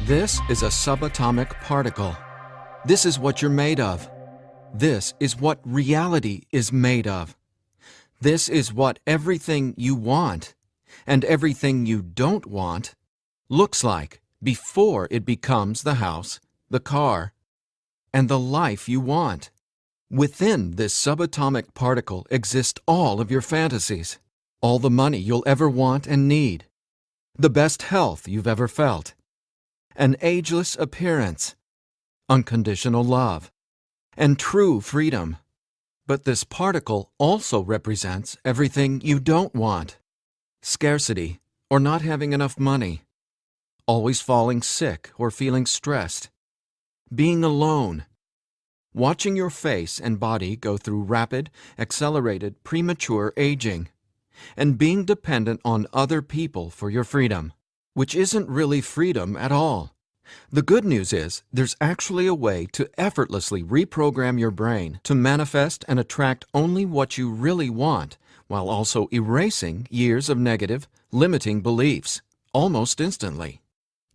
This is a subatomic particle. This is what you're made of. This is what reality is made of. This is what everything you want and everything you don't want looks like before it becomes the house, the car, and the life you want. Within this subatomic particle exist all of your fantasies, all the money you'll ever want and need, the best health you've ever felt, an ageless appearance, unconditional love, and true freedom. But this particle also represents everything you don't want: scarcity or not having enough money, always falling sick or feeling stressed, being alone, watching your face and body go through rapid, accelerated, premature aging, and being dependent on other people for your freedom, which isn't really freedom at all. The good news is there's actually a way to effortlessly reprogram your brain to manifest and attract only what you really want, while also erasing years of negative, limiting beliefs, almost instantly.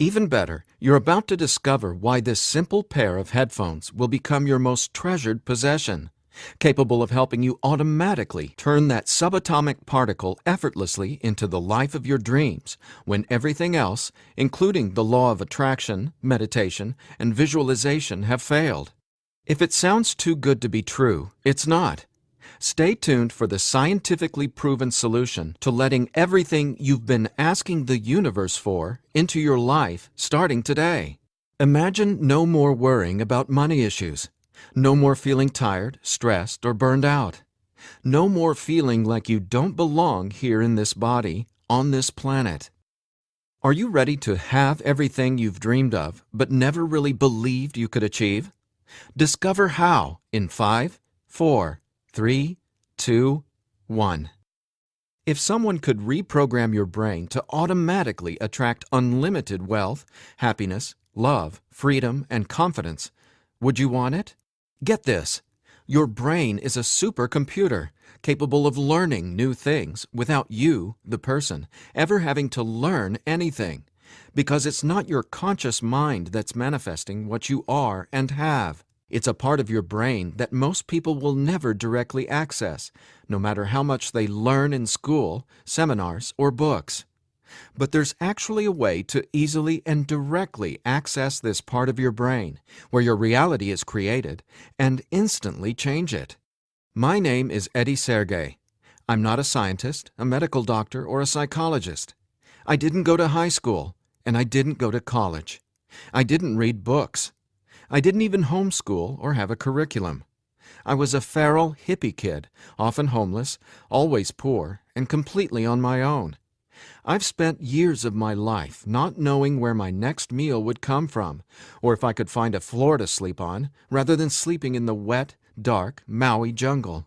Even better, you're about to discover why this simple pair of headphones will become your most treasured possession, capable of helping you automatically turn that subatomic particle effortlessly into the life of your dreams when everything else, including the law of attraction, meditation, and visualization, have failed. If it sounds too good to be true, it's not. Stay tuned for the scientifically proven solution to letting everything you've been asking the universe for into your life starting today. Imagine no more worrying about money issues. No more feeling tired, stressed, or burned out. No more feeling like you don't belong here in this body, on this planet. Are you ready to have everything you've dreamed of but never really believed you could achieve? Discover how in 5, 4, 3, 2, 1. If someone could reprogram your brain to automatically attract unlimited wealth, happiness, love, freedom, and confidence, would you want it? Get this. Your brain is a supercomputer capable of learning new things without you, the person, ever having to learn anything, because it's not your conscious mind that's manifesting what you are and have. It's a part of your brain that most people will never directly access, no matter how much they learn in school, seminars, or books. But there's actually a way to easily and directly access this part of your brain, where your reality is created, and instantly change it. My name is Eddie Sergey. I'm not a scientist, a medical doctor, or a psychologist. I didn't go to high school, and I didn't go to college. I didn't read books. I didn't even homeschool or have a curriculum. I was a feral hippie kid, often homeless, always poor, and completely on my own. I've spent years of my life not knowing where my next meal would come from, or if I could find a floor to sleep on, rather than sleeping in the wet, dark Maui jungle.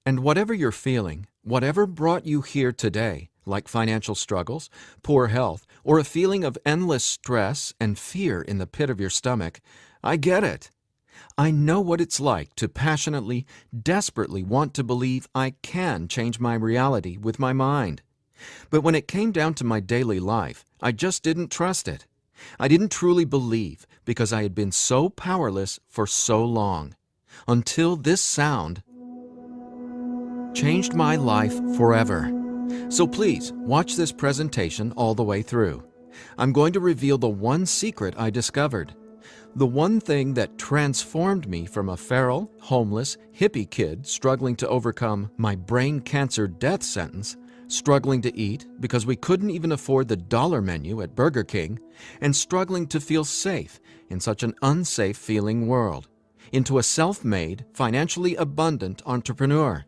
And whatever you're feeling, whatever brought you here today, like financial struggles, poor health, or a feeling of endless stress and fear in the pit of your stomach, I get it. I know what it's like to passionately, desperately want to believe I can change my reality with my mind. But when it came down to my daily life, I just didn't trust it. I didn't truly believe because I had been so powerless for so long. Until this sound changed my life forever. So please, watch this presentation all the way through. I'm going to reveal the one secret I discovered. The one thing that transformed me from a feral, homeless, hippie kid struggling to overcome my brain cancer death sentence, struggling to eat because we couldn't even afford the dollar menu at Burger King, and struggling to feel safe in such an unsafe-feeling world, into a self-made, financially abundant entrepreneur.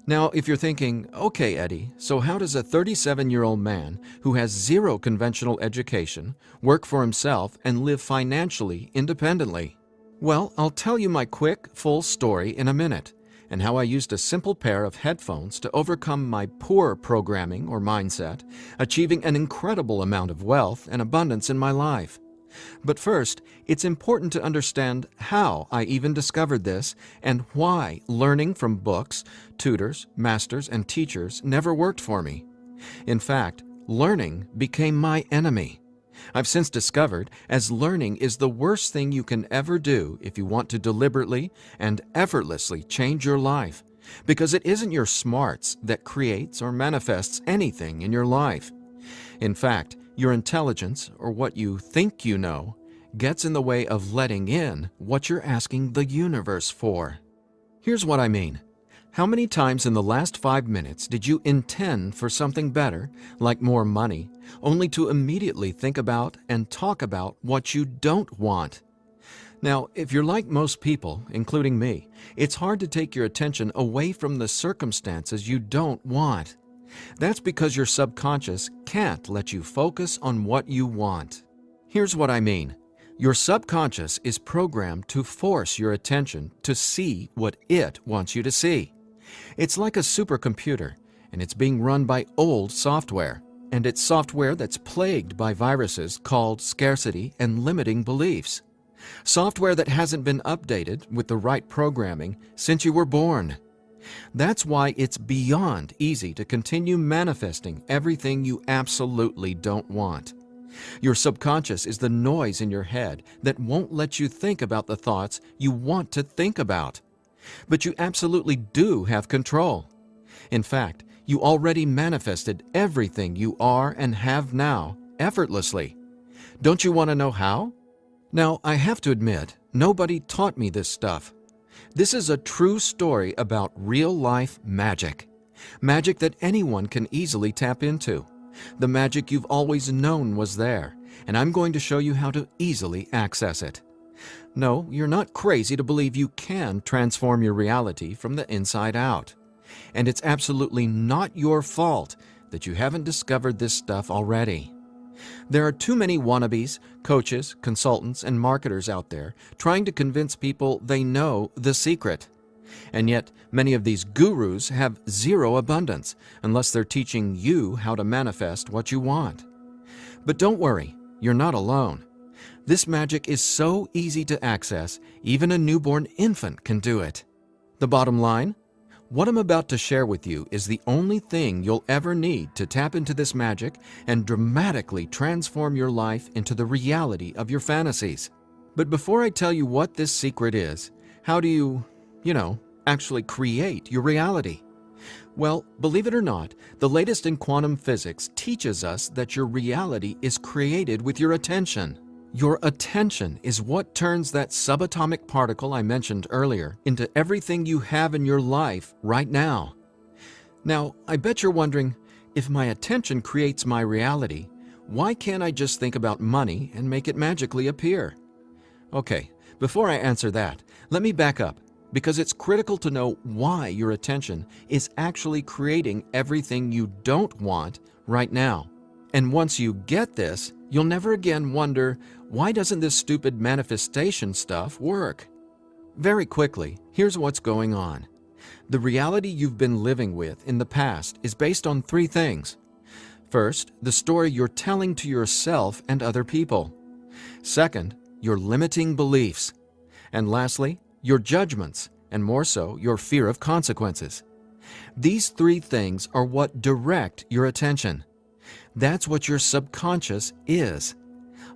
Now, if you're thinking, okay, Eddie, so how does a 37-year-old man who has zero conventional education work for himself and live financially independently? Well, I'll tell you my quick, full story in a minute, and how I used a simple pair of headphones to overcome my poor programming or mindset, achieving an incredible amount of wealth and abundance in my life. But first, it's important to understand how I even discovered this and why learning from books, tutors, masters, and teachers never worked for me. In fact, learning became my enemy. I've since discovered as learning is the worst thing you can ever do if you want to deliberately and effortlessly change your life, because it isn't your smarts that creates or manifests anything in your life. In fact, your intelligence, or what you think you know, gets in the way of letting in what you're asking the universe for. Here's what I mean. How many times in the last 5 minutes did you intend for something better, like more money, only to immediately think about and talk about what you don't want? Now, if you're like most people, including me, it's hard to take your attention away from the circumstances you don't want. That's because your subconscious can't let you focus on what you want. Here's what I mean. Your subconscious is programmed to force your attention to see what it wants you to see. It's like a supercomputer, and it's being run by old software, and it's software that's plagued by viruses called scarcity and limiting beliefs. Software that hasn't been updated with the right programming since you were born. That's why it's beyond easy to continue manifesting everything you absolutely don't want. Your subconscious is the noise in your head that won't let you think about the thoughts you want to think about. But you absolutely do have control. In fact, you already manifested everything you are and have now effortlessly. Don't you want to know how? Now, I have to admit, nobody taught me this stuff. This is a true story about real-life magic. Magic that anyone can easily tap into. The magic you've always known was there, and I'm going to show you how to easily access it. No, you're not crazy to believe you can transform your reality from the inside out. And it's absolutely not your fault that you haven't discovered this stuff already. There are too many wannabes, coaches, consultants, and marketers out there trying to convince people they know the secret. And yet, many of these gurus have zero abundance unless they're teaching you how to manifest what you want. But don't worry, you're not alone. This magic is so easy to access, even a newborn infant can do it. The bottom line? What I'm about to share with you is the only thing you'll ever need to tap into this magic and dramatically transform your life into the reality of your fantasies. But before I tell you what this secret is, how do you actually create your reality? Well, believe it or not, the latest in quantum physics teaches us that your reality is created with your attention. Your attention is what turns that subatomic particle I mentioned earlier into everything you have in your life right now. Now, I bet you're wondering, if my attention creates my reality, why can't I just think about money and make it magically appear? Okay, before I answer that, let me back up, because it's critical to know why your attention is actually creating everything you don't want right now. And once you get this, you'll never again wonder, why doesn't this stupid manifestation stuff work? Very quickly, here's what's going on. The reality you've been living with in the past is based on 3 things. First, the story you're telling to yourself and other people. Second, your limiting beliefs. And lastly, your judgments, and more so, your fear of consequences. These 3 things are what direct your attention. That's what your subconscious is.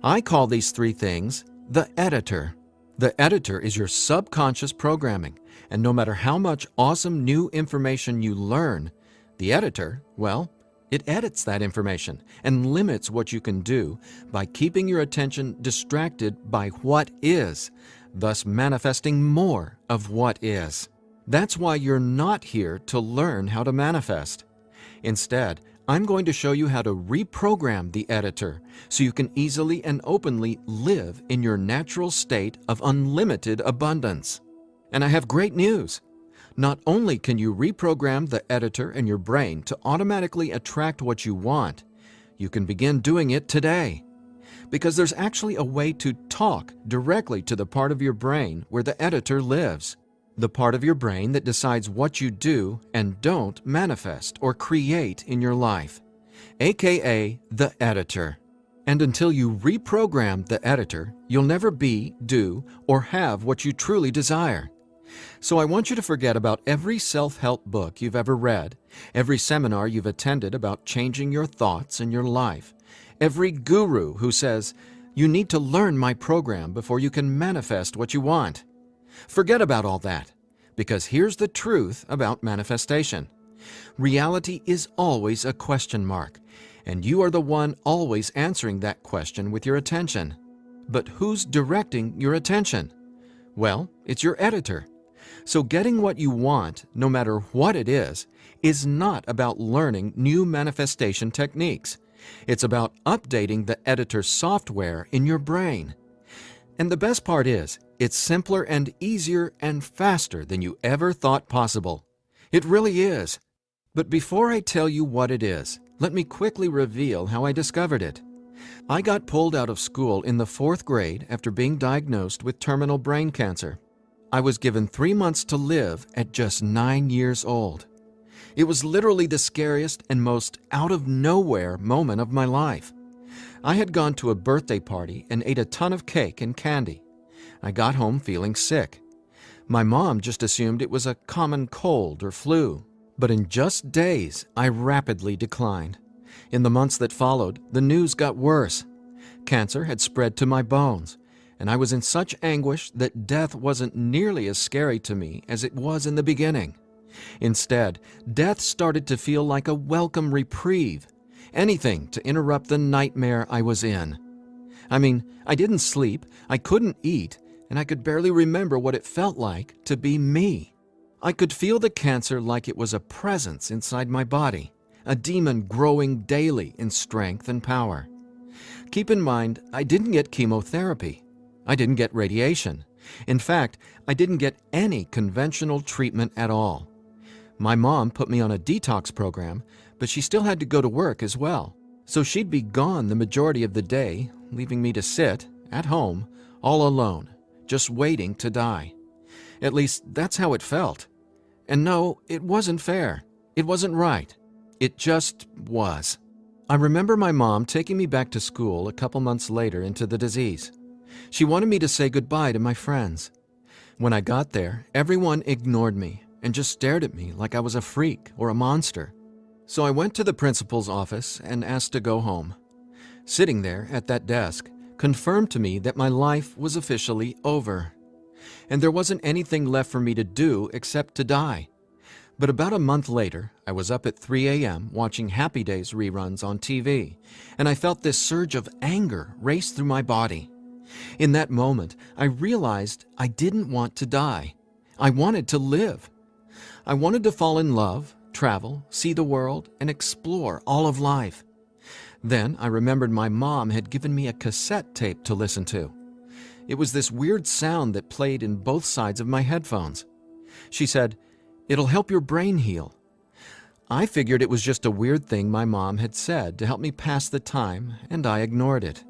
I call these 3 things the editor. The editor is your subconscious programming, and no matter how much awesome new information you learn, the editor, well, it edits that information and limits what you can do by keeping your attention distracted by what is, thus manifesting more of what is. That's why you're not here to learn how to manifest. Instead, I'm going to show you how to reprogram the editor so you can easily and openly live in your natural state of unlimited abundance. And I have great news. Not only can you reprogram the editor in your brain to automatically attract what you want, you can begin doing it today. Because there's actually a way to talk directly to the part of your brain where the editor lives. The part of your brain that decides what you do and don't manifest or create in your life, aka the editor. And until you reprogram the editor, you'll never be, do, or have what you truly desire. So I want you to forget about every self-help book you've ever read, every seminar you've attended about changing your thoughts and your life, every guru who says, "You need to learn my program before you can manifest what you want." Forget about all that, because here's the truth about manifestation. Reality is always a question mark, and you are the one always answering that question with your attention. But who's directing your attention? Well, it's your editor. So getting what you want, no matter what it is not about learning new manifestation techniques. It's about updating the editor's software in your brain. And the best part is, it's simpler and easier and faster than you ever thought possible. It really is. But before I tell you what it is, let me quickly reveal how I discovered it. I got pulled out of school in the 4th grade after being diagnosed with terminal brain cancer. I was given 3 months to live at just 9 years old. It was literally the scariest and most out-of-nowhere moment of my life. I had gone to a birthday party and ate a ton of cake and candy. I got home feeling sick. My mom just assumed it was a common cold or flu. But in just days, I rapidly declined. In the months that followed, the news got worse. Cancer had spread to my bones, and I was in such anguish that death wasn't nearly as scary to me as it was in the beginning. Instead, death started to feel like a welcome reprieve, anything to interrupt the nightmare I was in. I mean, I didn't sleep, I couldn't eat, and I could barely remember what it felt like to be me. I could feel the cancer like it was a presence inside my body, a demon growing daily in strength and power. Keep in mind, I didn't get chemotherapy. I didn't get radiation. In fact, I didn't get any conventional treatment at all. My mom put me on a detox program, but she still had to go to work as well. So she'd be gone the majority of the day, leaving me to sit, at home, all alone, just waiting to die. At least, that's how it felt. And no, it wasn't fair. It wasn't right. It just was. I remember my mom taking me back to school a couple months later into the disease. She wanted me to say goodbye to my friends. When I got there, everyone ignored me and just stared at me like I was a freak or a monster. So I went to the principal's office and asked to go home. Sitting there at that desk confirmed to me that my life was officially over. And there wasn't anything left for me to do except to die. But about a month later, I was up at 3 a.m. watching Happy Days reruns on TV, and I felt this surge of anger race through my body. In that moment, I realized I didn't want to die. I wanted to live. I wanted to fall in love, travel, see the world, and explore all of life. Then I remembered my mom had given me a cassette tape to listen to. It was this weird sound that played in both sides of my headphones. She said, "It'll help your brain heal." I figured it was just a weird thing my mom had said to help me pass the time, and I ignored it.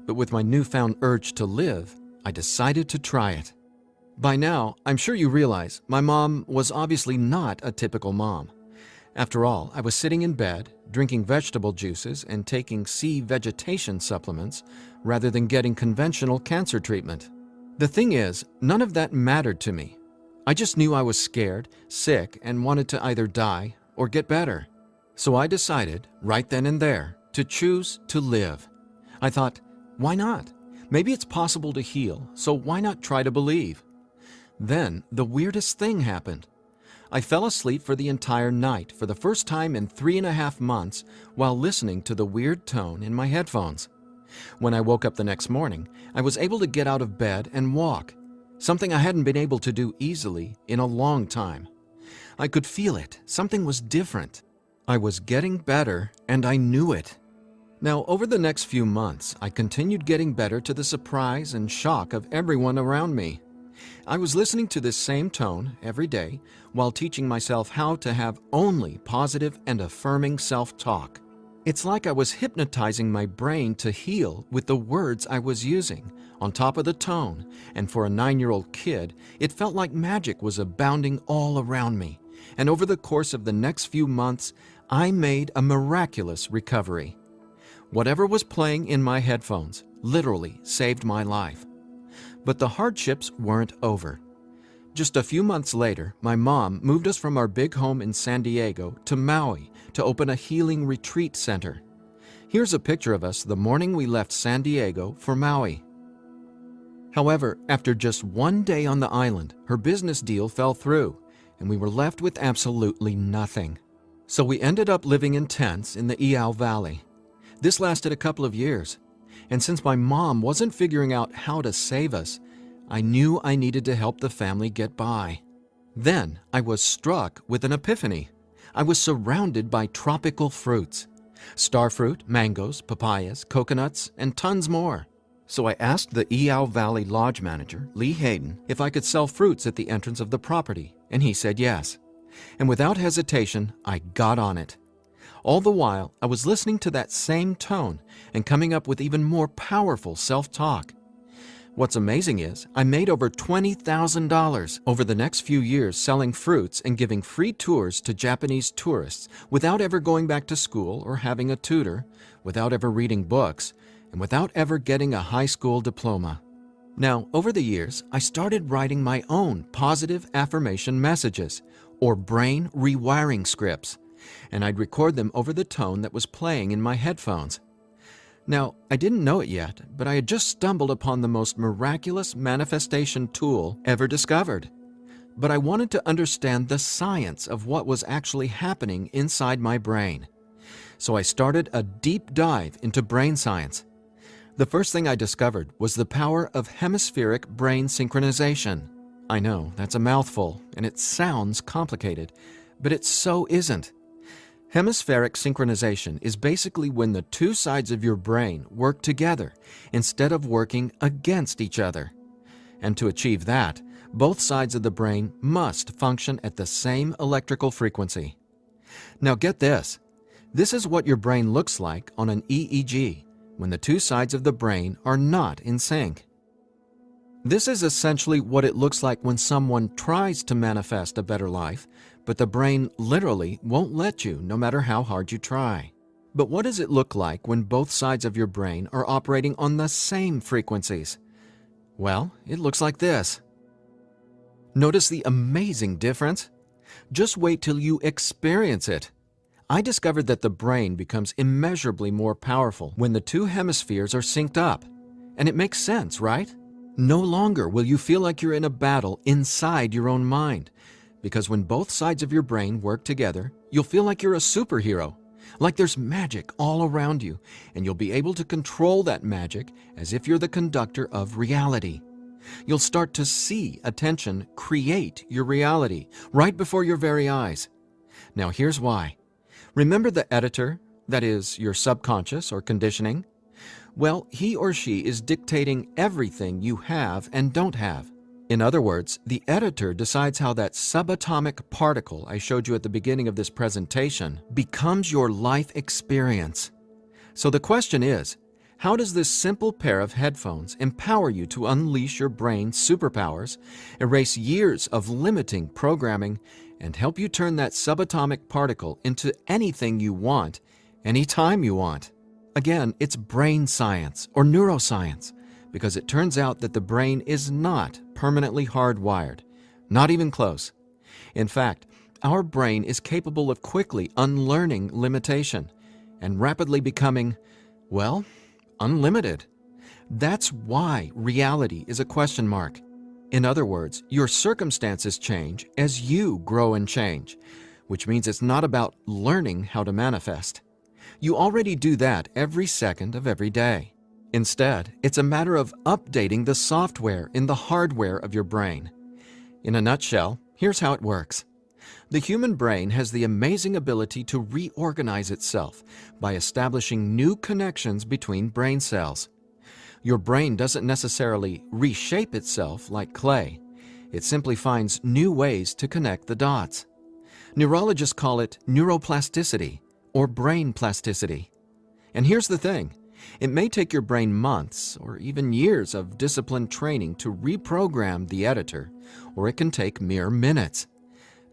But with my newfound urge to live, I decided to try it. By now, I'm sure you realize my mom was obviously not a typical mom. After all, I was sitting in bed, drinking vegetable juices and taking sea vegetation supplements rather than getting conventional cancer treatment. The thing is, none of that mattered to me. I just knew I was scared, sick, and wanted to either die or get better. So I decided, right then and there, to choose to live. I thought, why not? Maybe it's possible to heal, so why not try to believe? Then the weirdest thing happened. I fell asleep for the entire night for the first time in 3.5 months while listening to the weird tone in my headphones. When I woke up the next morning, I was able to get out of bed and walk, something I hadn't been able to do easily in a long time. I could feel it. Something was different. I was getting better, and I knew it. Now, over the next few months, I continued getting better to the surprise and shock of everyone around me. I was listening to this same tone every day while teaching myself how to have only positive and affirming self-talk. It's like I was hypnotizing my brain to heal with the words I was using, on top of the tone, and for a 9-year-old kid, it felt like magic was abounding all around me. And over the course of the next few months, I made a miraculous recovery. Whatever was playing in my headphones literally saved my life. But the hardships weren't over. Just a few months later, my mom moved us from our big home in San Diego to Maui to open a healing retreat center. Here's a picture of us the morning we left San Diego for Maui. However, after just one day on the island, her business deal fell through, and we were left with absolutely nothing. So we ended up living in tents in the Iao Valley. This lasted a couple of years, and since my mom wasn't figuring out how to save us, I knew I needed to help the family get by. Then I was struck with an epiphany. I was surrounded by tropical fruits: starfruit, mangoes, papayas, coconuts, and tons more. So I asked the Iao Valley Lodge manager, Lee Hayden, if I could sell fruits at the entrance of the property, and he said yes. And without hesitation, I got on it. All the while, I was listening to that same tone and coming up with even more powerful self-talk. What's amazing is I made over $20,000 over the next few years selling fruits and giving free tours to Japanese tourists without ever going back to school or having a tutor, without ever reading books, and without ever getting a high school diploma. Now, over the years, I started writing my own positive affirmation messages, or brain rewiring scripts, and I'd record them over the tone that was playing in my headphones. Now, I didn't know it yet, but I had just stumbled upon the most miraculous manifestation tool ever discovered. But I wanted to understand the science of what was actually happening inside my brain. So I started a deep dive into brain science. The first thing I discovered was the power of hemispheric brain synchronization. I know, that's a mouthful, and it sounds complicated, but it so isn't. Hemispheric synchronization is basically when the two sides of your brain work together instead of working against each other. And to achieve that, both sides of the brain must function at the same electrical frequency. Now get this. This is what your brain looks like on an EEG when the two sides of the brain are not in sync. This is essentially what it looks like when someone tries to manifest a better life, but the brain literally won't let you no matter how hard you try. But what does it look like when both sides of your brain are operating on the same frequencies? Well, it looks like this. Notice the amazing difference? Just wait till you experience it. I discovered that the brain becomes immeasurably more powerful when the two hemispheres are synced up. And it makes sense, right? No longer will you feel like you're in a battle inside your own mind, because when both sides of your brain work together, you'll feel like you're a superhero, like there's magic all around you, and you'll be able to control that magic as if you're the conductor of reality. You'll start to see attention create your reality right before your very eyes. Now here's why. Remember the editor, that is, your subconscious or conditioning? Well, he or she is dictating everything you have and don't have. In other words, the editor decides how that subatomic particle I showed you at the beginning of this presentation becomes your life experience. So the question is, how does this simple pair of headphones empower you to unleash your brain's superpowers, erase years of limiting programming, and help you turn that subatomic particle into anything you want, anytime you want? Again, it's brain science or neuroscience, because it turns out that the brain is not permanently hardwired, not even close. In fact, our brain is capable of quickly unlearning limitation and rapidly becoming, well, unlimited. That's why reality is a question mark. In other words, your circumstances change as you grow and change, which means it's not about learning how to manifest. You already do that every second of every day. Instead, it's a matter of updating the software in the hardware of your brain. In a nutshell, here's how it works. The human brain has the amazing ability to reorganize itself by establishing new connections between brain cells. Your brain doesn't necessarily reshape itself like clay. It simply finds new ways to connect the dots. Neurologists call it neuroplasticity or brain plasticity. And here's the thing. It may take your brain months or even years of disciplined training to reprogram the editor, or it can take mere minutes.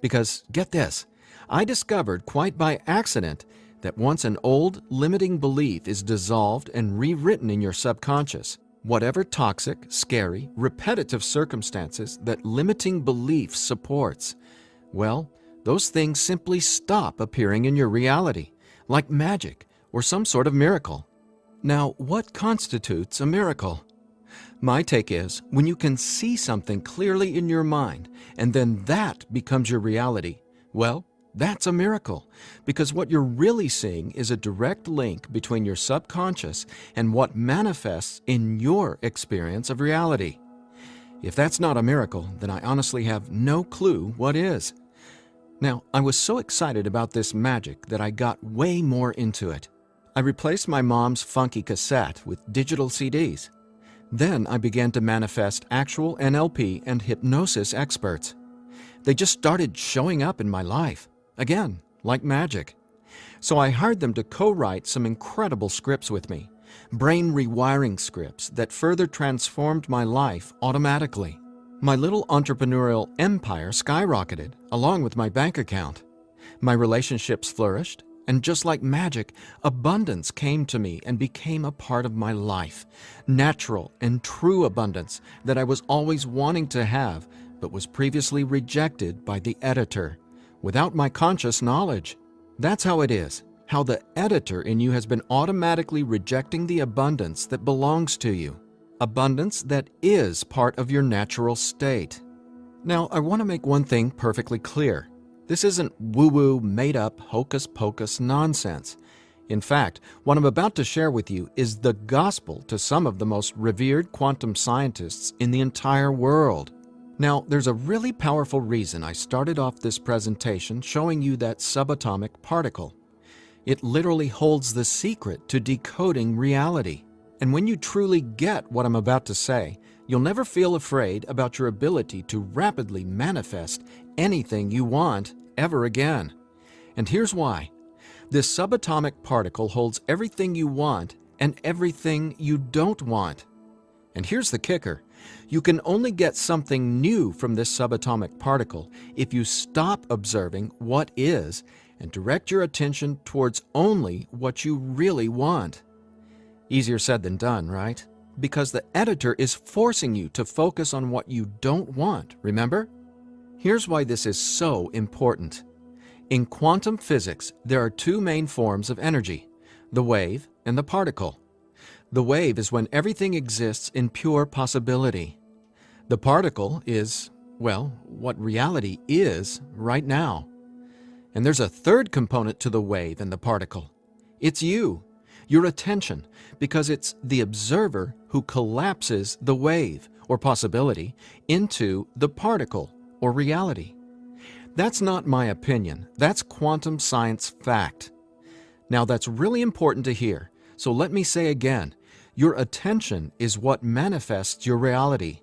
Because, get this, I discovered quite by accident that once an old, limiting belief is dissolved and rewritten in your subconscious, Whatever toxic, scary, repetitive circumstances that limiting belief supports, well, those things simply stop appearing in your reality, like magic or some sort of miracle. Now, what constitutes a miracle? My take is when you can see something clearly in your mind and then that becomes your reality, well, that's a miracle, because what you're really seeing is a direct link between your subconscious and what manifests in your experience of reality. If that's not a miracle, then I honestly have no clue what is. Now, I was so excited about this magic that I got way more into it. I replaced my mom's funky cassette with digital CDs. Then I began to manifest actual NLP and hypnosis experts. They just started showing up in my life. Again, like magic. So I hired them to co-write some incredible scripts with me, brain rewiring scripts that further transformed my life automatically. My little entrepreneurial empire skyrocketed, along with my bank account. My relationships flourished, and just like magic, abundance came to me and became a part of my life. Natural and true abundance that I was always wanting to have, but was previously rejected by the editor, without my conscious knowledge. That's how it is, how the editor in you has been automatically rejecting the abundance that belongs to you, abundance that is part of your natural state. Now, I want to make one thing perfectly clear. This isn't woo-woo, made-up, hocus-pocus nonsense. In fact, what I'm about to share with you is the gospel to some of the most revered quantum scientists in the entire world. Now, there's a really powerful reason I started off this presentation showing you that subatomic particle. It literally holds the secret to decoding reality. And when you truly get what I'm about to say, you'll never feel afraid about your ability to rapidly manifest anything you want ever again. And here's why. This subatomic particle holds everything you want and everything you don't want. And here's the kicker. You can only get something new from this subatomic particle if you stop observing what is and direct your attention towards only what you really want. Easier said than done, right? Because the editor is forcing you to focus on what you don't want, remember? Here's why this is so important. In quantum physics, there are two main forms of energy, the wave and the particle. The wave is when everything exists in pure possibility. The particle is, well, what reality is right now. And there's a third component to the wave and the particle. It's you, your attention, because it's the observer who collapses the wave, or possibility, into the particle, or reality. That's not my opinion. That's quantum science fact. Now that's really important to hear, so let me say again, your attention is what manifests your reality,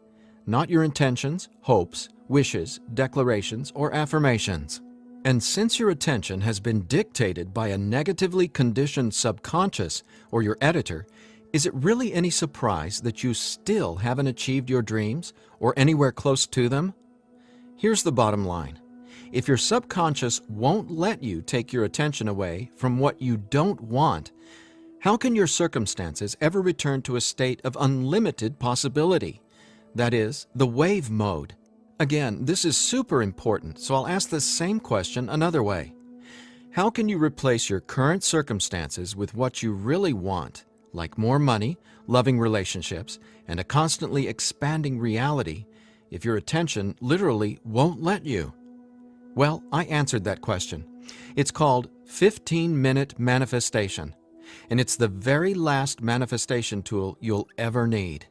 not your intentions, hopes, wishes, declarations, or affirmations. And since your attention has been dictated by a negatively conditioned subconscious or your editor, is it really any surprise that you still haven't achieved your dreams or anywhere close to them? Here's the bottom line. If your subconscious won't let you take your attention away from what you don't want, how can your circumstances ever return to a state of unlimited possibility? That is, the wave mode. Again, this is super important, so I'll ask the same question another way. How can you replace your current circumstances with what you really want, like more money, loving relationships, and a constantly expanding reality, if your attention literally won't let you? Well, I answered that question. It's called 15-minute manifestation, and it's the very last manifestation tool you'll ever need.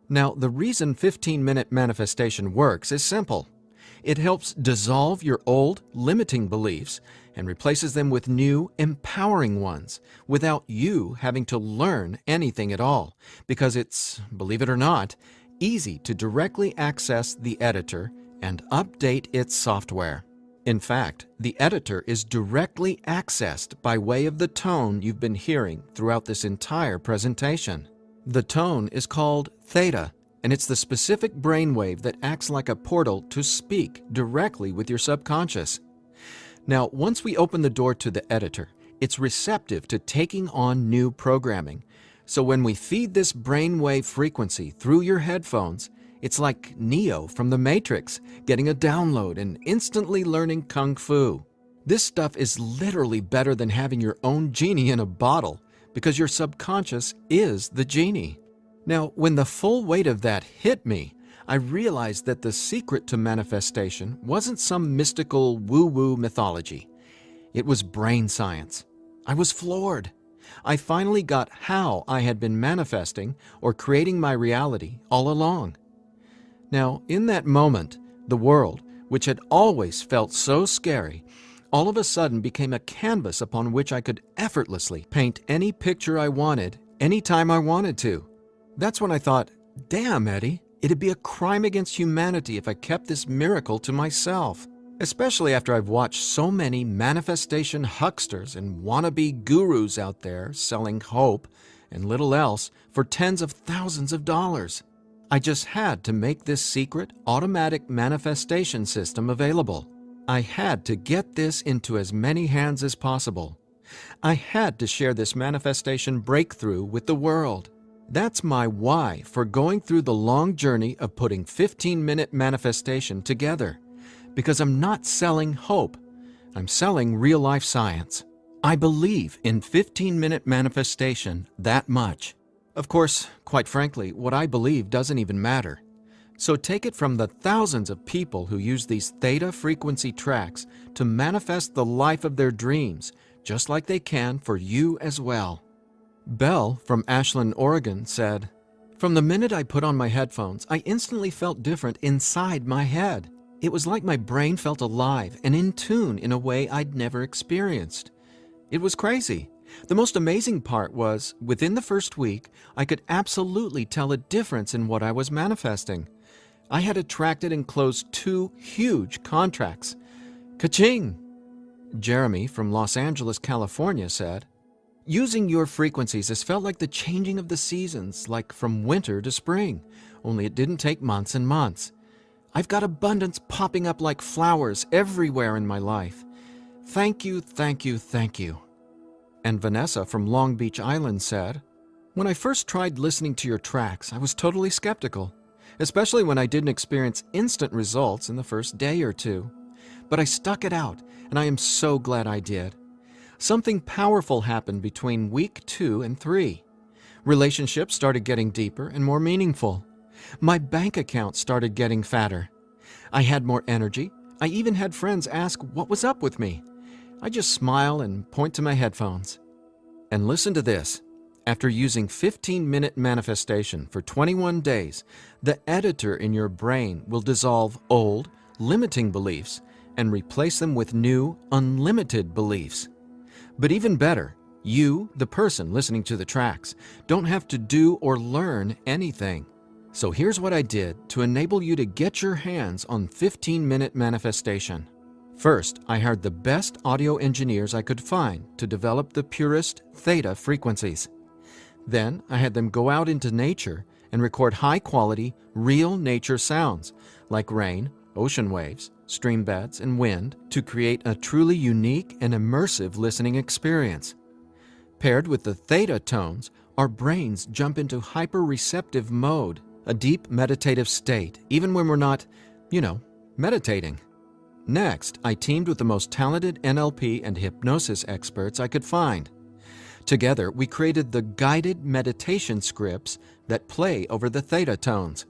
Now, the reason 15-minute manifestation works is simple. It helps dissolve your old, limiting beliefs and replaces them with new, empowering ones without you having to learn anything at all, because it's, believe it or not, easy to directly access the editor and update its software. In fact, the editor is directly accessed by way of the tone you've been hearing throughout this entire presentation. The tone is called theta, and it's the specific brainwave that acts like a portal to speak directly with your subconscious. Now, once we open the door to the editor, it's receptive to taking on new programming, So when we feed this brainwave frequency through your headphones, it's like Neo from the Matrix getting a download and instantly learning Kung Fu. This stuff is literally better than having your own genie in a bottle because your subconscious is the genie. Now, when the full weight of that hit me, I realized that the secret to manifestation wasn't some mystical woo-woo mythology. It was brain science. I was floored. I finally got how I had been manifesting or creating my reality all along. Now, in that moment, the world, which had always felt so scary, all of a sudden became a canvas upon which I could effortlessly paint any picture I wanted, anytime I wanted to. That's when I thought, damn, Eddie, it'd be a crime against humanity if I kept this miracle to myself. Especially after I've watched so many manifestation hucksters and wannabe gurus out there selling hope and little else for tens of thousands of dollars. I just had to make this secret automatic manifestation system available. I had to get this into as many hands as possible. I had to share this manifestation breakthrough with the world. That's my why for going through the long journey of putting 15-minute manifestation together. Because I'm not selling hope. I'm selling real-life science. I believe in 15-minute manifestation that much. Of course, quite frankly, what I believe doesn't even matter. So take it from the thousands of people who use these theta frequency tracks to manifest the life of their dreams, just like they can for you as well. Belle from Ashland, Oregon said, "From the minute I put on my headphones, I instantly felt different inside my head. It was like my brain felt alive and in tune in a way I'd never experienced. It was crazy. The most amazing part was, within the first week, I could absolutely tell a difference in what I was manifesting. I had attracted and closed 2 huge contracts. Ka-ching!" Jeremy from Los Angeles, California said, "Using your frequencies has felt like the changing of the seasons, like from winter to spring, only it didn't take months and months. I've got abundance popping up like flowers everywhere in my life. Thank you, thank you, thank you." And Vanessa from Long Beach Island said, "When I first tried listening to your tracks, I was totally skeptical, especially when I didn't experience instant results in the first day or 2. But I stuck it out, and I am so glad I did. Something powerful happened between week 2 and 3. Relationships started getting deeper and more meaningful. My bank account started getting fatter. I had more energy. I even had friends ask what was up with me. I just smile and point to my headphones. And listen to this. After using 15-minute manifestation for 21 days, the editor in your brain will dissolve old, limiting beliefs and replace them with new, unlimited beliefs. But even better, you, the person listening to the tracks, don't have to do or learn anything. So here's what I did to enable you to get your hands on 15-minute manifestation. First, I hired the best audio engineers I could find to develop the purest theta frequencies. Then, I had them go out into nature and record high-quality, real nature sounds, like rain, ocean waves, stream beds, and wind, to create a truly unique and immersive listening experience. Paired with the theta tones, our brains jump into hyper-receptive mode, a deep meditative state, even when we're not, meditating. Next, I teamed with the most talented NLP and hypnosis experts I could find. Together, we created the guided meditation scripts that play over the theta tones.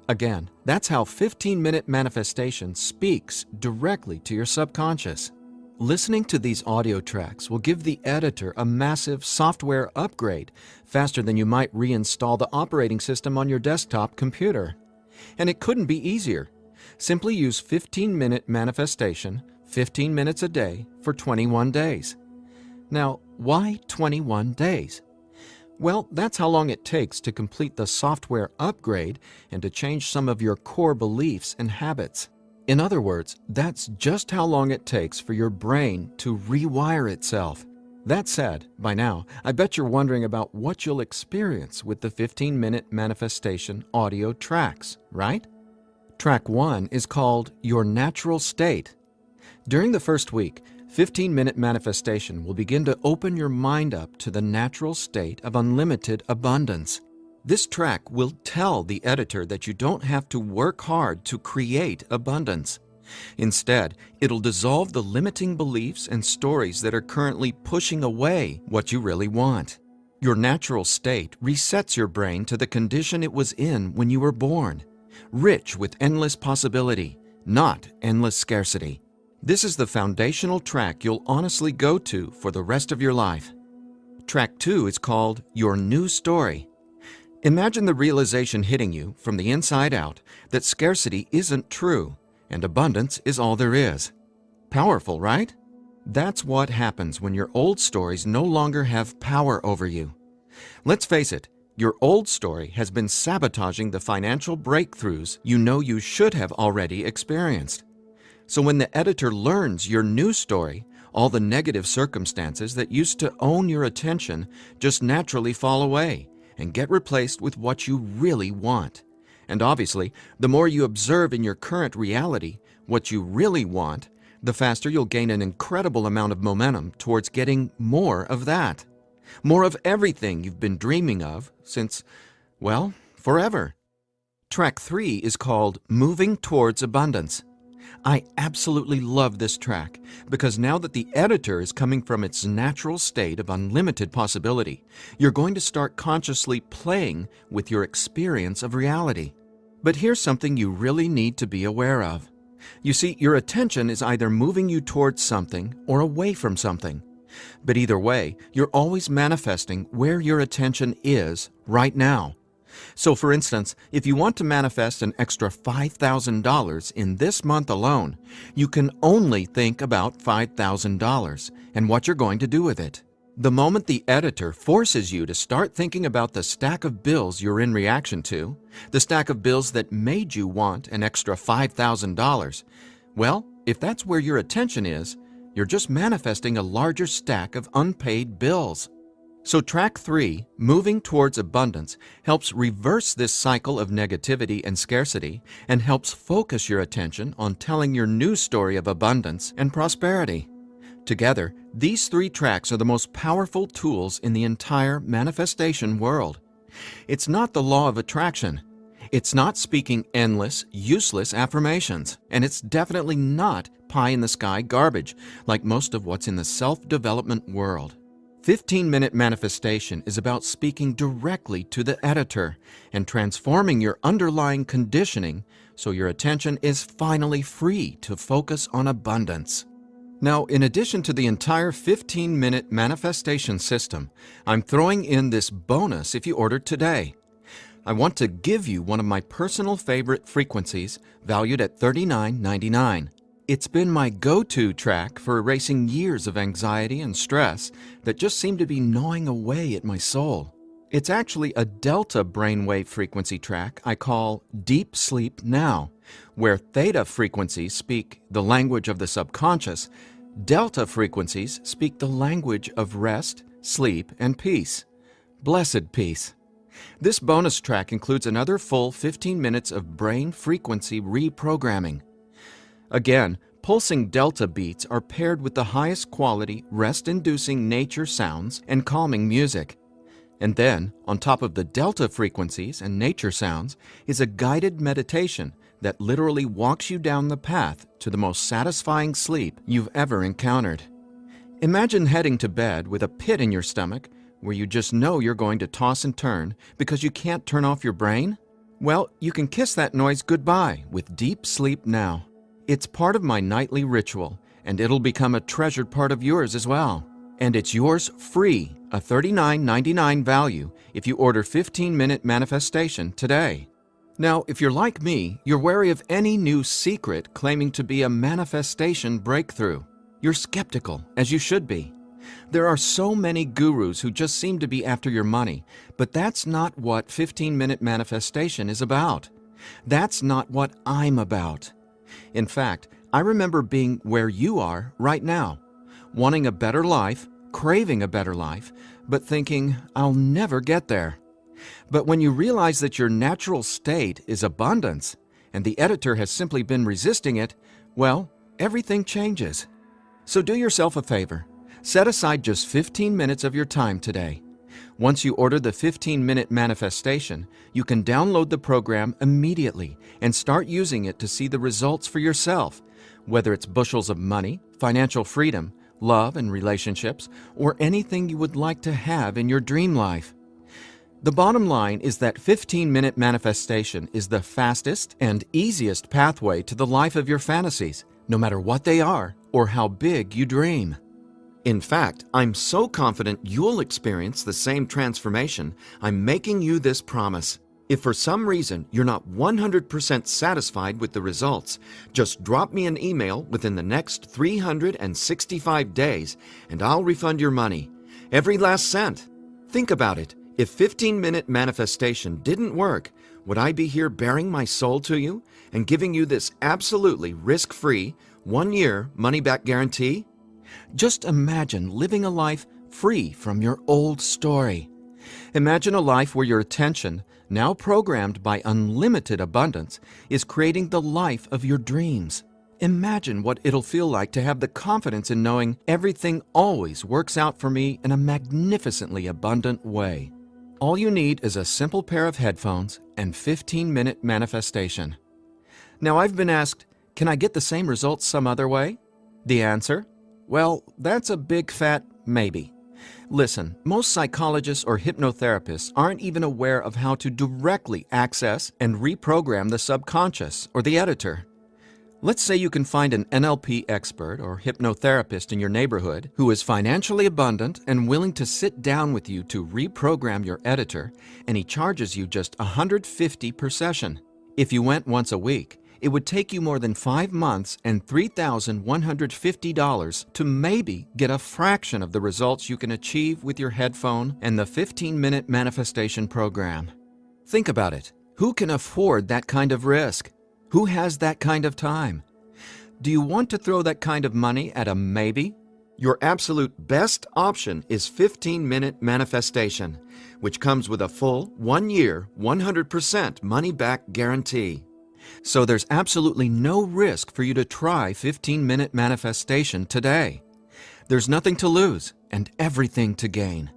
Again, that's how 15-minute manifestation speaks directly to your subconscious. Listening to these audio tracks will give the editor a massive software upgrade faster than you might reinstall the operating system on your desktop computer. And it couldn't be easier. Simply use 15-minute manifestation, 15 minutes a day, for 21 days. Now, why 21 days? Well, that's how long it takes to complete the software upgrade and to change some of your core beliefs and habits. In other words, that's just how long it takes for your brain to rewire itself. That said, by now, I bet you're wondering about what you'll experience with the 15-minute manifestation audio tracks, right? Track 1 is called Your Natural State. During the first week, 15-minute manifestation will begin to open your mind up to the natural state of unlimited abundance. This track will tell the editor that you don't have to work hard to create abundance. Instead, it'll dissolve the limiting beliefs and stories that are currently pushing away what you really want. Your natural state resets your brain to the condition it was in when you were born, rich with endless possibility, not endless scarcity. This is the foundational track you'll honestly go to for the rest of your life. Track 2 is called Your New Story. Imagine the realization hitting you from the inside out that scarcity isn't true and abundance is all there is. Powerful, right? That's what happens when your old stories no longer have power over you. Let's face it, your old story has been sabotaging the financial breakthroughs you know you should have already experienced. So when the editor learns your new story, all the negative circumstances that used to own your attention just naturally fall away and get replaced with what you really want. And obviously, the more you observe in your current reality what you really want, the faster you'll gain an incredible amount of momentum towards getting more of that. More of everything you've been dreaming of since, well, forever. Track 3 is called Moving Towards Abundance. I absolutely love this track because now that the editor is coming from its natural state of unlimited possibility, you're going to start consciously playing with your experience of reality. But here's something you really need to be aware of. You see, your attention is either moving you towards something or away from something. But either way, you're always manifesting where your attention is right now. So for instance, if you want to manifest an extra $5,000 in this month alone, you can only think about $5,000 and what you're going to do with it. The moment the editor forces you to start thinking about the stack of bills you're in reaction to, the stack of bills that made you want an extra $5,000, well, if that's where your attention is, you're just manifesting a larger stack of unpaid bills. So track 3, Moving Towards Abundance, helps reverse this cycle of negativity and scarcity and helps focus your attention on telling your new story of abundance and prosperity. Together, these 3 tracks are the most powerful tools in the entire manifestation world. It's not the law of attraction. It's not speaking endless, useless affirmations. And it's definitely not pie-in-the-sky garbage like most of what's in the self-development world. 15-minute manifestation is about speaking directly to the editor and transforming your underlying conditioning so your attention is finally free to focus on abundance. Now, in addition to the entire 15-minute manifestation system, I'm throwing in this bonus if you order today. I want to give you one of my personal favorite frequencies valued at $39.99. It's been my go-to track for erasing years of anxiety and stress that just seem to be gnawing away at my soul. It's actually a delta brainwave frequency track I call Deep Sleep Now, where theta frequencies speak the language of the subconscious, delta frequencies speak the language of rest, sleep, and peace. Blessed peace. This bonus track includes another full 15 minutes of brain frequency reprogramming. Again, pulsing delta beats are paired with the highest quality, rest-inducing nature sounds and calming music. And then, on top of the delta frequencies and nature sounds, is a guided meditation that literally walks you down the path to the most satisfying sleep you've ever encountered. Imagine heading to bed with a pit in your stomach where you just know you're going to toss and turn because you can't turn off your brain? Well, you can kiss that noise goodbye with Deep Sleep Now. It's part of my nightly ritual, and it'll become a treasured part of yours as well. And it's yours free, a $39.99 value, if you order 15-minute manifestation today. Now, if you're like me, you're wary of any new secret claiming to be a manifestation breakthrough. You're skeptical, as you should be. There are so many gurus who just seem to be after your money, but that's not what 15-minute manifestation is about. That's not what I'm about. In fact, I remember being where you are right now, wanting a better life, craving a better life, but thinking, I'll never get there. But when you realize that your natural state is abundance, and the editor has simply been resisting it, well, everything changes. So do yourself a favor. Set aside just 15 minutes of your time today. Once you order the 15-minute manifestation, you can download the program immediately and start using it to see the results for yourself, whether it's bushels of money, financial freedom, love and relationships, or anything you would like to have in your dream life. The bottom line is that 15-minute manifestation is the fastest and easiest pathway to the life of your fantasies, no matter what they are or how big you dream. In fact, I'm so confident you'll experience the same transformation, I'm making you this promise. If for some reason you're not 100% satisfied with the results, just drop me an email within the next 365 days and I'll refund your money. Every last cent. Think about it. If 15-minute manifestation didn't work, would I be here bearing my soul to you and giving you this absolutely risk-free, 1-year money-back guarantee? Just imagine living a life free from your old story. Imagine a life where your attention, now programmed by unlimited abundance, is creating the life of your dreams. Imagine what it'll feel like to have the confidence in knowing everything always works out for me in a magnificently abundant way. All you need is a simple pair of headphones and 15-minute manifestation. Now, I've been asked, can I get the same results some other way? The answer? Well, that's a big fat maybe. Listen, most psychologists or hypnotherapists aren't even aware of how to directly access and reprogram the subconscious or the editor. Let's say you can find an NLP expert or hypnotherapist in your neighborhood who is financially abundant and willing to sit down with you to reprogram your editor, and he charges you just $150 per session. If you went once a week, it would take you more than 5 months and $3,150 to maybe get a fraction of the results you can achieve with your headphone and the 15-minute manifestation program. Think about it. Who can afford that kind of risk? Who has that kind of time? Do you want to throw that kind of money at a maybe? Your absolute best option is 15-minute manifestation, which comes with a full 1-year, 100% money-back guarantee. So there's absolutely no risk for you to try 15-minute manifestation today. There's nothing to lose and everything to gain.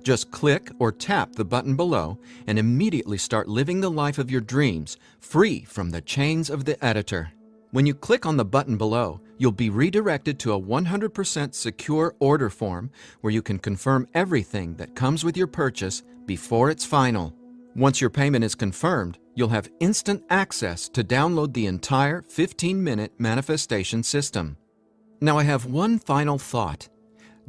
Just click or tap the button below and immediately start living the life of your dreams, free from the chains of the editor. When you click on the button below, you'll be redirected to a 100% secure order form where you can confirm everything that comes with your purchase before it's final. Once your payment is confirmed, you'll have instant access to download the entire 15-minute manifestation system. Now I have one final thought.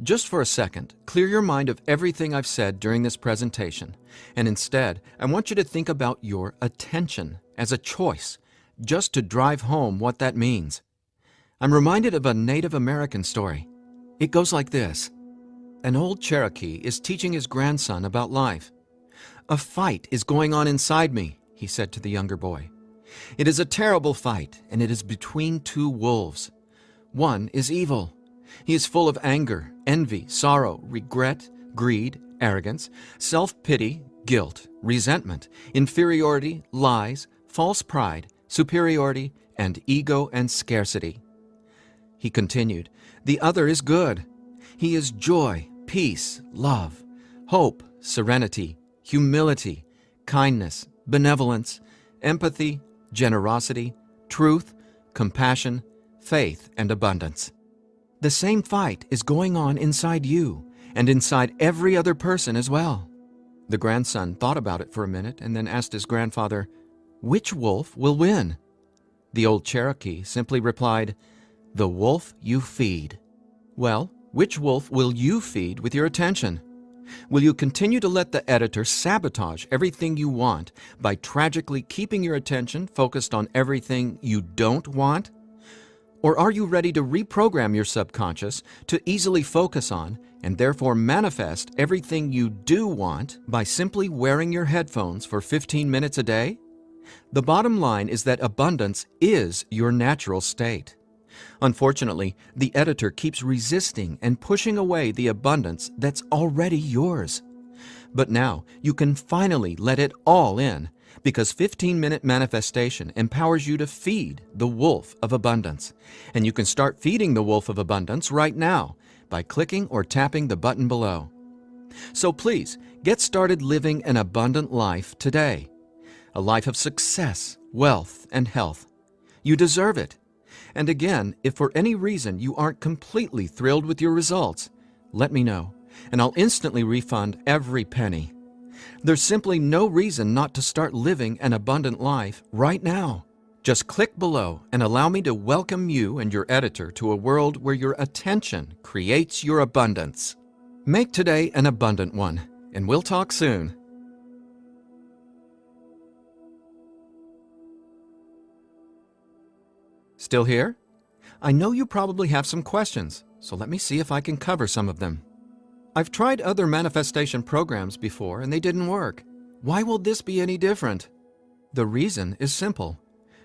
Just for a second, clear your mind of everything I've said during this presentation, and instead, I want you to think about your attention as a choice, just to drive home what that means. I'm reminded of a Native American story. It goes like this. An old Cherokee is teaching his grandson about life. "A fight is going on inside me," he said to the younger boy. "It is a terrible fight, and it is between two wolves. One is evil. He is full of anger, envy, sorrow, regret, greed, arrogance, self-pity, guilt, resentment, inferiority, lies, false pride, superiority, and ego and scarcity." He continued, "The other is good. He is joy, peace, love, hope, serenity, humility, kindness, benevolence, empathy, generosity, truth, compassion, faith, and abundance. The same fight is going on inside you and inside every other person as well." The grandson thought about it for a minute and then asked his grandfather, "Which wolf will win?" The old Cherokee simply replied, "The wolf you feed." Well, which wolf will you feed with your attention? Will you continue to let the editor sabotage everything you want by tragically keeping your attention focused on everything you don't want? Or are you ready to reprogram your subconscious to easily focus on and therefore manifest everything you do want by simply wearing your headphones for 15 minutes a day? The bottom line is that abundance is your natural state. Unfortunately, the editor keeps resisting and pushing away the abundance that's already yours. But now you can finally let it all in, because 15-Minute Manifestation empowers you to feed the wolf of abundance. And you can start feeding the wolf of abundance right now by clicking or tapping the button below. So please, get started living an abundant life today. A life of success, wealth, and health. You deserve it. And again, if for any reason you aren't completely thrilled with your results, let me know, and I'll instantly refund every penny. There's simply no reason not to start living an abundant life right now. Just click below and allow me to welcome you and your editor to a world where your attention creates your abundance. Make today an abundant one, and we'll talk soon. Still here? I know you probably have some questions, so let me see if I can cover some of them. I've tried other manifestation programs before and they didn't work. Why will this be any different? The reason is simple.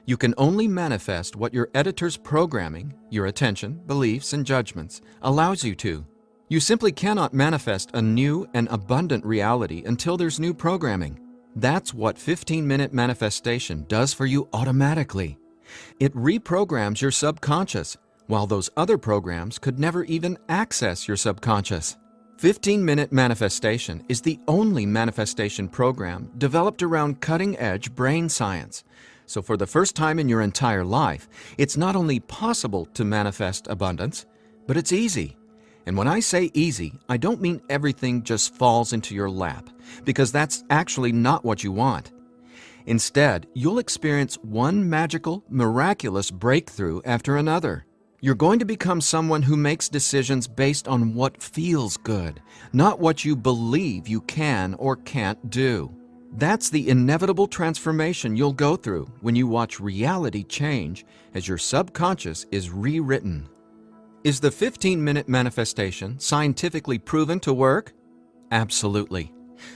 You can only manifest what your editor's programming, your attention, beliefs, and judgments allows you to. You simply cannot manifest a new and abundant reality until there's new programming. That's what 15-Minute Manifestation does for you automatically. It reprograms your subconscious, while those other programs could never even access your subconscious. 15-Minute Manifestation is the only manifestation program developed around cutting-edge brain science. So for the first time in your entire life, it's not only possible to manifest abundance, but it's easy. And when I say easy, I don't mean everything just falls into your lap, because that's actually not what you want. Instead, you'll experience one magical, miraculous breakthrough after another. You're going to become someone who makes decisions based on what feels good, not what you believe you can or can't do. That's the inevitable transformation you'll go through when you watch reality change as your subconscious is rewritten. Is the 15-Minute Manifestation scientifically proven to work? Absolutely.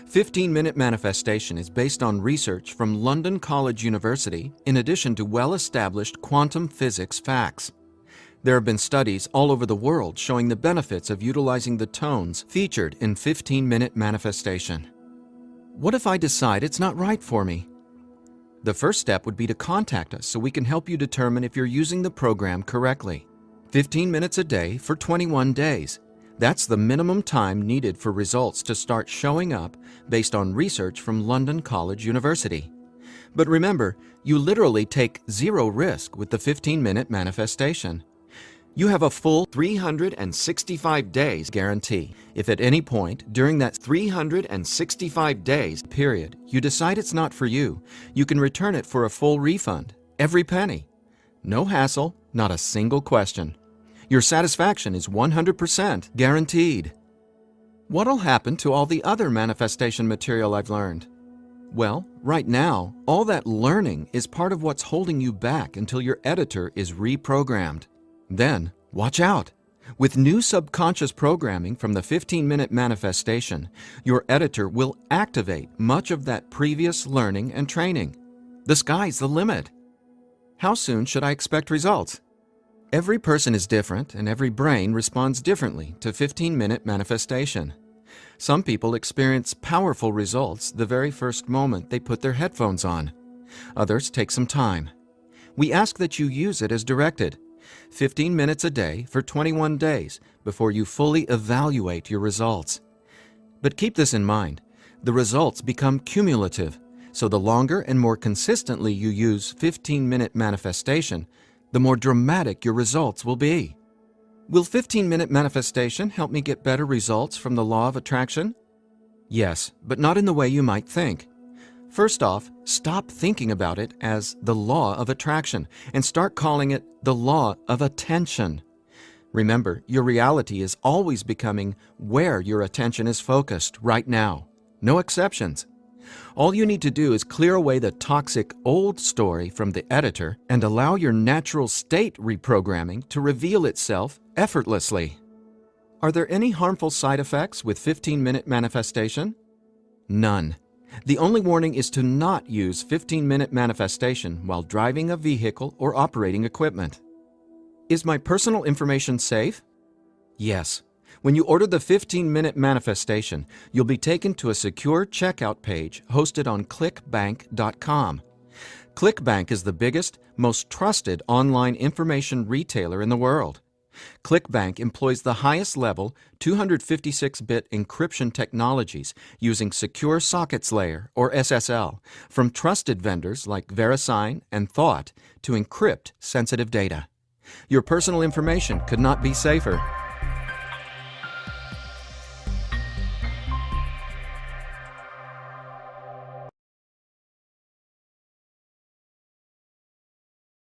15-Minute Manifestation is based on research from London College University in addition to well-established quantum physics facts. There have been studies all over the world showing the benefits of utilizing the tones featured in 15-Minute Manifestation. What if I decide it's not right for me? The first step would be to contact us so we can help you determine if you're using the program correctly. 15 minutes a day for 21 days. That's the minimum time needed for results to start showing up based on research from London College University. But remember, you literally take zero risk with the 15-Minute Manifestation. You have a full 365 days guarantee. If at any point during that 365 days period you decide it's not for you, you can return it for a full refund, every penny. No hassle, not a single question. Your satisfaction is 100% guaranteed. What'll happen to all the other manifestation material I've learned? Well, right now, all that learning is part of what's holding you back until your editor is reprogrammed. Then, watch out! With new subconscious programming from the 15-Minute Manifestation, your editor will activate much of that previous learning and training. The sky's the limit. How soon should I expect results? Every person is different and every brain responds differently to 15-Minute Manifestation. Some people experience powerful results the very first moment they put their headphones on. Others take some time. We ask that you use it as directed, 15 minutes a day for 21 days before you fully evaluate your results. But keep this in mind, the results become cumulative, so the longer and more consistently you use 15-Minute Manifestation, the more dramatic your results will be. Will 15-Minute Manifestation help me get better results from the law of attraction? Yes, but not in the way you might think. First off, stop thinking about it as the law of attraction and start calling it the law of attention. Remember, your reality is always becoming where your attention is focused right now. No exceptions. All you need to do is clear away the toxic old story from the editor and allow your natural state reprogramming to reveal itself effortlessly. Are there any harmful side effects with 15-Minute Manifestation? None. The only warning is to not use 15-Minute Manifestation while driving a vehicle or operating equipment. Is my personal information safe? Yes. When you order the 15-minute manifestation, you'll be taken to a secure checkout page hosted on clickbank.com. ClickBank is the biggest, most trusted online information retailer in the world. ClickBank employs the highest level 256-bit encryption technologies using Secure Sockets Layer, or SSL, from trusted vendors like VeriSign and Thought to encrypt sensitive data. Your personal information could not be safer.